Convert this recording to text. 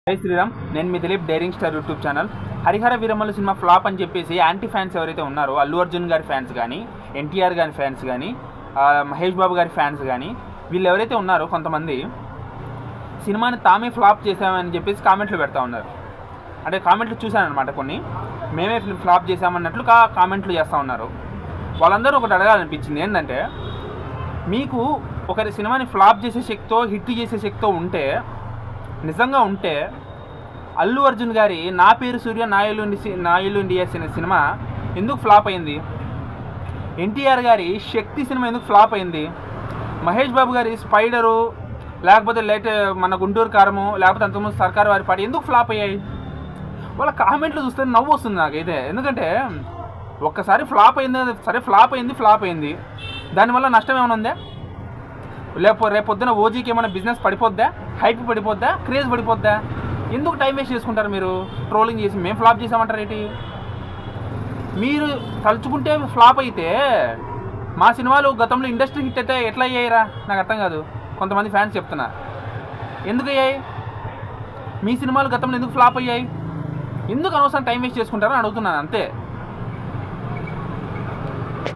జై శ్రీరామ్. నేను మీ Dileep daring star YouTube channel. Harihara Veeramallu cinema flop అని చెప్పేసి యాంటీ ఫ్యాన్స్ ఎవరైతే ఉన్నారో, అల్లు అర్జున్ గారి ఫ్యాన్స్ కానీ, ఎన్టీఆర్ గారి ఫ్యాన్స్ కానీ, మహేష్ బాబు గారి ఫ్యాన్స్ కానీ, వీళ్ళు ఎవరైతే ఉన్నారో కొంతమంది సినిమాని తామే ఫ్లాప్ చేసామని చెప్పేసి కామెంట్లు పెడతా ఉన్నారు. అంటే కామెంట్లు చూశానమాట, కొన్ని మేమే ఫ్లాప్ చేసామన్నట్లుగా కామెంట్లు చేస్తూ ఉన్నారు. వాళ్ళందరూ ఒకటి అడగాలనిపించింది ఏంటంటే, మీకు ఒకరి సినిమాని ఫ్లాప్ చేసే శక్తితో, హిట్ చేసే శక్తితో ఉంటే, నిజంగా ఉంటే, అల్లు అర్జున్ గారి నా పేరు సూర్య నా ఇల్లు ఇండియా సినిమా ఎందుకు ఫ్లాప్ అయింది? ఎన్టీఆర్ గారి శక్తి సినిమా ఎందుకు ఫ్లాప్ అయింది? మహేష్ బాబు గారి స్పైడరు, లేకపోతే మన గుంటూరు కారము, లేకపోతే అంతకుముందు సర్కారు వారి పాట ఎందుకు ఫ్లాప్ అయ్యాయి? వాళ్ళ కామెంట్లు చూస్తే నవ్వు వస్తుంది నాకైతే. ఎందుకంటే ఒక్కసారి ఫ్లాప్ అయింది, సరే ఫ్లాప్ అయింది, దానివల్ల నష్టం ఏమైనా ఉందా? లేకపోతే రేపొద్దున ఓజీకి ఏమైనా బిజినెస్ పడిపోద్దా, హైప్ పడిపోద్దా, క్రేజ్ పడిపోద్దా? ఎందుకు టైం వేస్ట్ చేసుకుంటారు మీరు ట్రోలింగ్ చేసి? మేము ఫ్లాప్ చేసామంటారు ఏంటి? మీరు తలుచుకుంటే ఫ్లాప్ అయితే, మా సినిమాలు గతంలో ఇండస్ట్రీ హిట్ అయితే ఎట్లా అయ్యాయిరా? నాకు అర్థం కాదు. కొంతమంది ఫ్యాన్స్ చెప్తున్నా, ఎందుకు అయ్యాయి? మీ సినిమాలు గతంలో ఎందుకు ఫ్లాప్ అయ్యాయి? ఎందుకు అనవసరం టైం వేస్ట్ చేసుకుంటారని అడుగుతున్నాను అంతే.